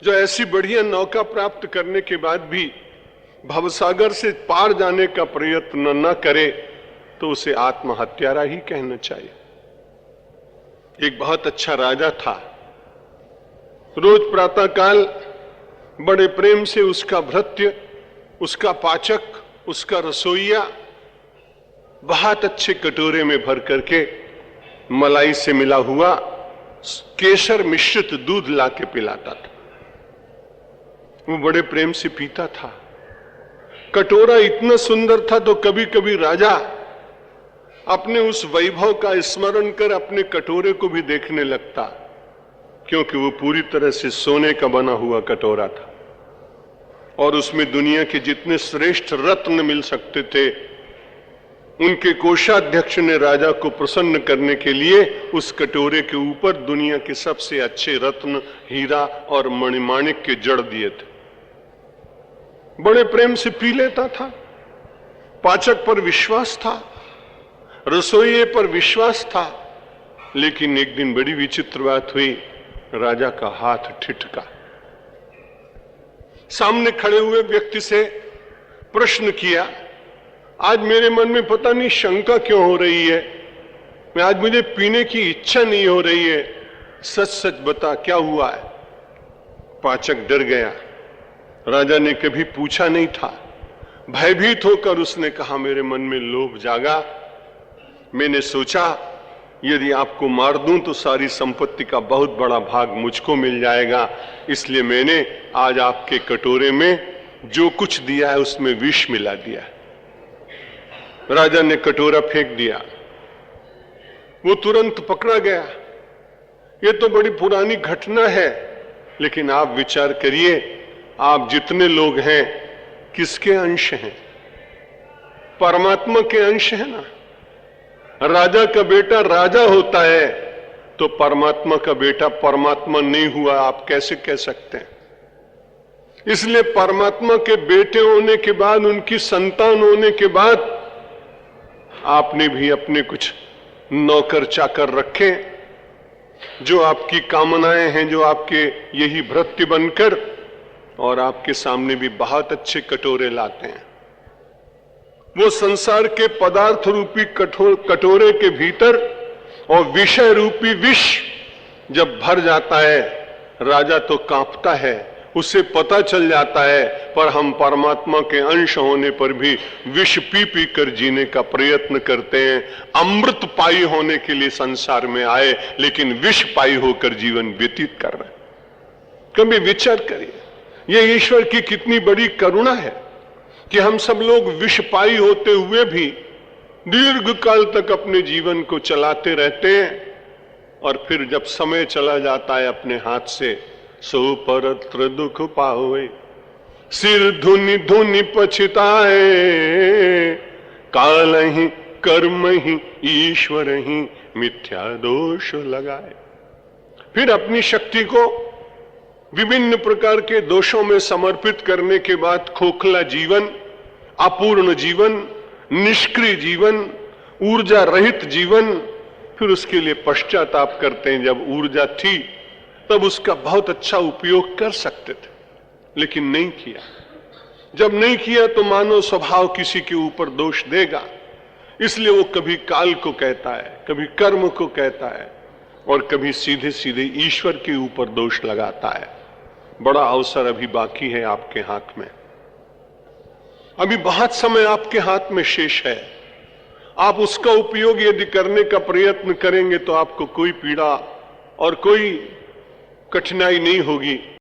जो ऐसी बढ़िया नौका प्राप्त करने के बाद भी भवसागर से पार जाने का प्रयत्न न करे तो उसे आत्महत्यारा ही कहना चाहिए। एक बहुत अच्छा राजा था। रोज प्रातःकाल बड़े प्रेम से उसका भृत्य, उसका पाचक, उसका रसोइया बहुत अच्छे कटोरे में भर करके मलाई से मिला हुआ केसर मिश्रित दूध लाके पिलाता था। वो बड़े प्रेम से पीता था। कटोरा इतना सुंदर था तो कभी कभी राजा अपने उस वैभव का स्मरण कर अपने कटोरे को भी देखने लगता, क्योंकि वो पूरी तरह से सोने का बना हुआ कटोरा था और उसमें दुनिया के जितने श्रेष्ठ रत्न मिल सकते थे, उनके कोषाध्यक्ष ने राजा को प्रसन्न करने के लिए उस कटोरे के ऊपर दुनिया के सबसे अच्छे रत्न, हीरा और मणिमाणिक के जड़ दिए थे। बड़े प्रेम से पी लेता था। पाचक पर विश्वास था, रसोइये पर विश्वास था। लेकिन एक दिन बड़ी विचित्र बात हुई। राजा का हाथ ठिठका। सामने खड़े हुए व्यक्ति से प्रश्न किया, आज मेरे मन में पता नहीं शंका क्यों हो रही है, मैं आज मुझे पीने की इच्छा नहीं हो रही है, सच सच बता क्या हुआ है। पाचक डर गया। राजा ने कभी पूछा नहीं था। भयभीत होकर उसने कहा, मेरे मन में लोभ जागा। मैंने सोचा यदि आपको मार दूं तो सारी संपत्ति का बहुत बड़ा भाग मुझको मिल जाएगा, इसलिए मैंने आज आपके कटोरे में जो कुछ दिया है उसमें विष मिला दिया। राजा ने कटोरा फेंक दिया। वो तुरंत पकड़ा गया। ये तो बड़ी पुरानी घटना है, लेकिन आप विचार करिए, आप जितने लोग हैं किसके अंश हैं? परमात्मा के अंश है ना। राजा का बेटा राजा होता है तो परमात्मा का बेटा परमात्मा नहीं हुआ, आप कैसे कह सकते हैं? इसलिए परमात्मा के बेटे होने के बाद, उनकी संतान होने के बाद आपने भी अपने कुछ नौकर चाकर रखे जो आपकी कामनाएं हैं, जो आपके यही भृत्य बनकर और आपके सामने भी बहुत अच्छे कटोरे लाते हैं। वो संसार के पदार्थ रूपी कटोरे के भीतर और विषय रूपी विष जब भर जाता है, राजा तो कांपता है, उसे पता चल जाता है, पर हम परमात्मा के अंश होने पर भी विष पी पी कर जीने का प्रयत्न करते हैं। अमृत पाई होने के लिए संसार में आए, लेकिन विष पाई होकर जीवन व्यतीत कर रहे हैं। कभी विचार करिए, यह ईश्वर की कितनी बड़ी करुणा है कि हम सब लोग विषपाई होते हुए भी दीर्घ काल तक अपने जीवन को चलाते रहते हैं, और फिर जब समय चला जाता है अपने हाथ से, सो परत्र दुख पाओए, सिर धुनि धुनि पछताए, काल ही कर्म ही ईश्वर ही मिथ्या दोष लगाए। फिर अपनी शक्ति को विभिन्न प्रकार के दोषों में समर्पित करने के बाद खोखला जीवन, अपूर्ण जीवन, निष्क्रिय जीवन, ऊर्जा रहित जीवन, फिर उसके लिए पश्चाताप करते हैं। जब ऊर्जा थी तब उसका बहुत अच्छा उपयोग कर सकते थे, लेकिन नहीं किया। जब नहीं किया तो मानव स्वभाव किसी के ऊपर दोष देगा, इसलिए वो कभी काल को कहता है, कभी कर्म को कहता है, और कभी सीधे सीधे ईश्वर के ऊपर दोष लगाता है। बड़ा अवसर अभी बाकी है आपके हाथ में, अभी बहुत समय आपके हाथ में शेष है। आप उसका उपयोग यदि करने का प्रयत्न करेंगे तो आपको कोई पीड़ा और कोई कठिनाई नहीं होगी।